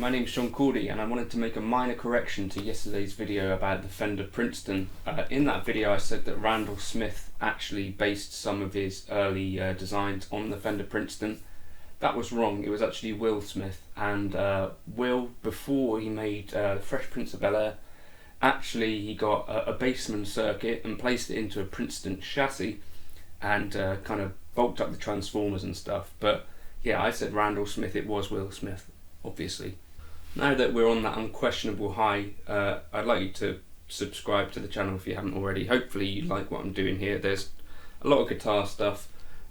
my name's Cordy, and I wanted to make a minor correction to yesterday's video about the Fender Princeton. In that video I said that Randall Smith actually based some of his early designs on the Fender Princeton. That was wrong. It was actually Will Smith, and Will, before he made Fresh Prince of Bel-Air, actually he got a Bassman circuit and placed it into a Princeton chassis and kind of bulked up the transformers and stuff. But yeah, I said Randall Smith, it was Will Smith, obviously. Now that we're on that unquestionable high, I'd like you to subscribe to the channel if you haven't already. Hopefully you like what I'm doing here. There's a lot of guitar stuff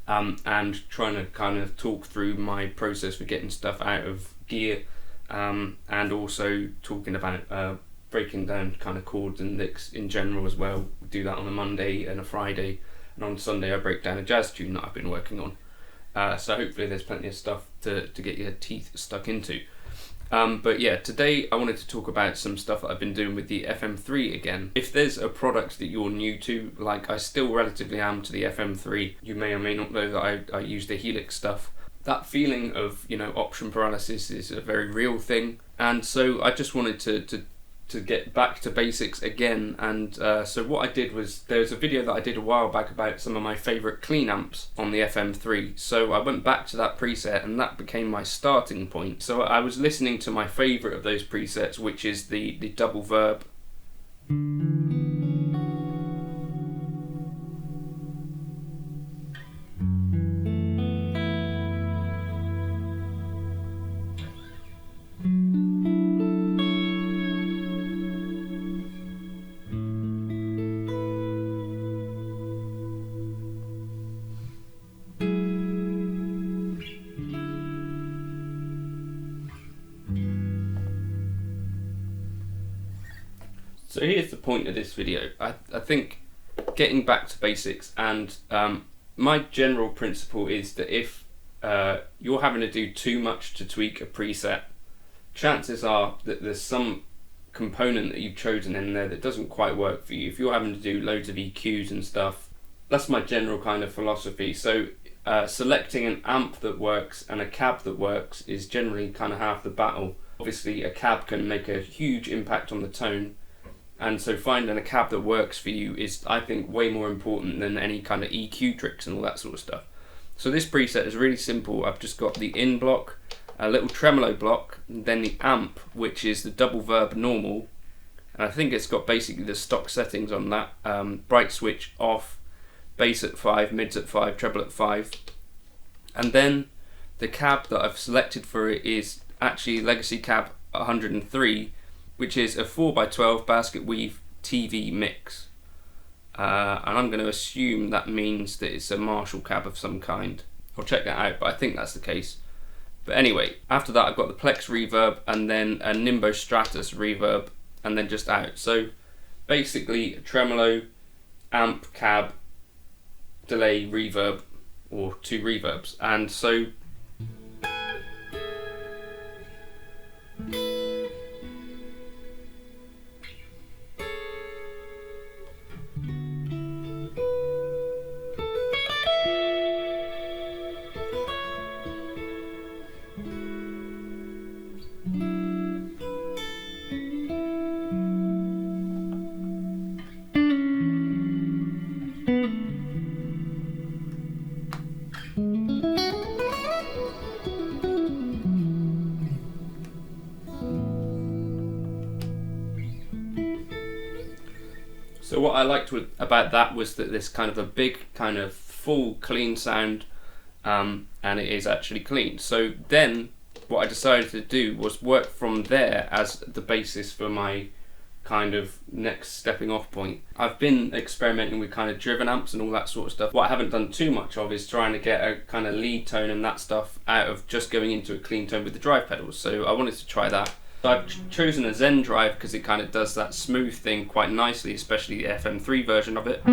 and trying to kind of talk through my process for getting stuff out of gear, and also talking about breaking down kind of chords and licks in general as well. We do that on a Monday and a Friday, and on Sunday I break down a jazz tune that I've been working on. So hopefully there's plenty of stuff to get your teeth stuck into. But yeah, today I wanted to talk about some stuff that I've been doing with the FM3 again. If there's a product that you're new to, like I still relatively am to the FM3, you may or may not know that I use the Helix stuff. That feeling of, you know, option paralysis is a very real thing, and so I just wanted to get back to basics again. And so what I did was, there's a video that I did a while back about some of my favourite clean amps on the FM3, so I went back to that preset and that became my starting point. So I was listening to my favourite of those presets, which is the double verb. So here's the point of this video. I think getting back to basics, and my general principle is that if you're having to do too much to tweak a preset, chances are that there's some component that you've chosen in there that doesn't quite work for you. If you're having to do loads of EQs and stuff, that's my general kind of philosophy. So selecting an amp that works and a cab that works is generally kind of half the battle. Obviously a cab can make a huge impact on the tone, and so finding a cab that works for you is, I think, way more important than any kind of EQ tricks and all that sort of stuff. So this preset is really simple. I've just got the in block, a little tremolo block, and then the amp, which is the double verb normal, and I think it's got basically the stock settings on that. Bright switch off, bass at 5, mids at 5, treble at 5, and then the cab that I've selected for it is actually Legacy Cab 103, which is a 4x12 basket weave TV mix. And I'm going to assume that means that it's a Marshall cab of some kind. I'll check that out, but I think that's the case. But anyway, after that I've got the Plex reverb and then a Nimbo Stratus reverb, and then just out. So basically tremolo, amp, cab, delay, reverb, or 2 reverbs. And so So what I liked about that was that this kind of a big kind of full clean sound, and it is actually clean. So then what I decided to do was work from there as the basis for my kind of next stepping off point. I've been experimenting with kind of driven amps and all that sort of stuff. What I haven't done too much of is trying to get a kind of lead tone and that stuff out of just going into a clean tone with the drive pedals. So I wanted to try that. So I've chosen a Zendrive because it kind of does that smooth thing quite nicely, especially the FM3 version of it.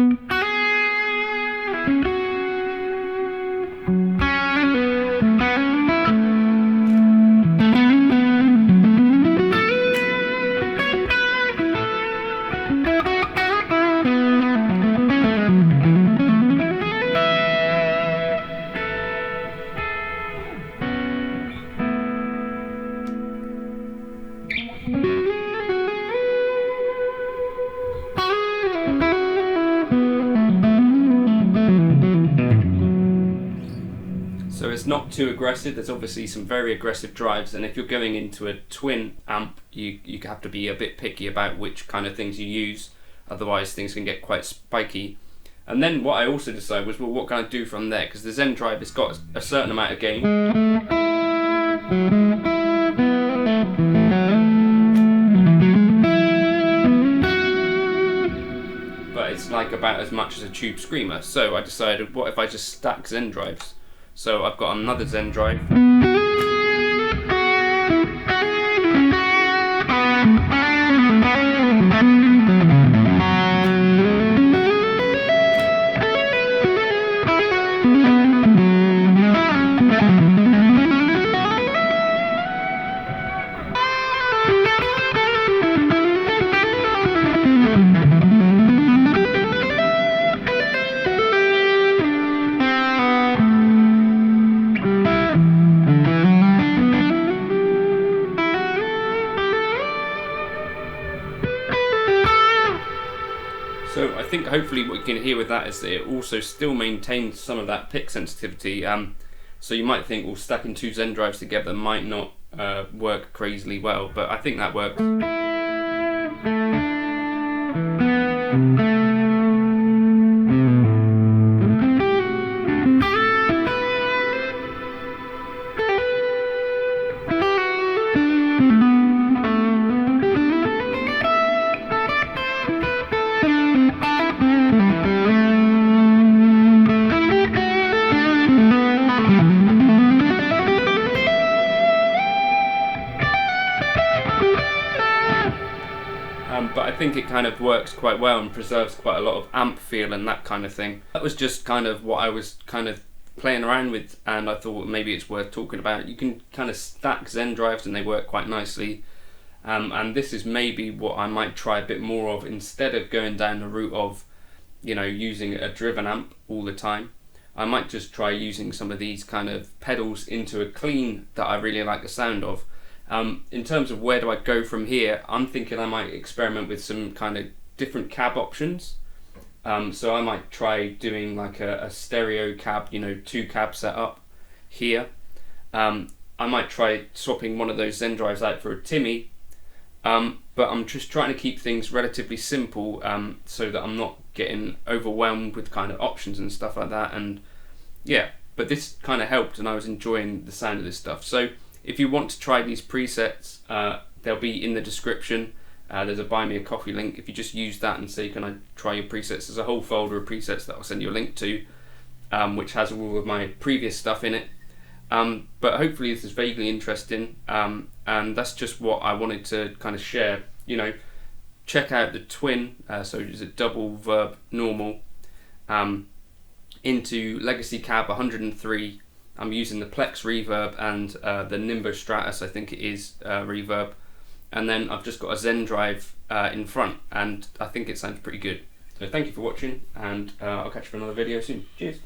not too aggressive. There's obviously some very aggressive drives, and if you're going into a twin amp, you have to be a bit picky about which kind of things you use, otherwise things can get quite spiky. And then what I also decided was, well, what can I do from there? Because the Zendrive has got a certain amount of gain, but it's like about as much as a tube screamer. So I decided, what if I just stack Zendrives? So I've got another Zendrive. So I think hopefully what you can hear with that is that it also still maintains some of that pick sensitivity. So you might think, well, stacking two Zendrives together might not work crazily well, but I think that works. But I think it kind of works quite well and preserves quite a lot of amp feel and that kind of thing. That was just kind of what I was kind of playing around with, and I thought maybe it's worth talking about. You can kind of stack Zendrives and they work quite nicely, and this is maybe what I might try a bit more of, instead of going down the route of, you know, using a driven amp all the time. I might just try using some of these kind of pedals into a clean that I really like the sound of. In terms of where do I go from here, I'm thinking I might experiment with some kind of different cab options. So I might try doing like a stereo cab, you know, 2 cab setup here. I might try swapping one of those Zendrives out for a Timmy, but I'm just trying to keep things relatively simple, so that I'm not getting overwhelmed with kind of options and stuff like that. And yeah, but this kind of helped, and I was enjoying the sound of this stuff. So if you want to try these presets, they'll be in the description. There's a buy me a coffee link. If you just use that and say, can I try your presets, there's a whole folder of presets that I'll send you a link to, which has all of my previous stuff in it. But hopefully this is vaguely interesting, and that's just what I wanted to kind of share. You know, check out the twin, so it's a double verb normal, into Legacy Cab 103. I'm using the Plex reverb and the Nimbus Stratus, I think it is, reverb, and then I've just got a Zendrive in front, and I think it sounds pretty good. So thank you for watching, and I'll catch you for another video soon. Cheers.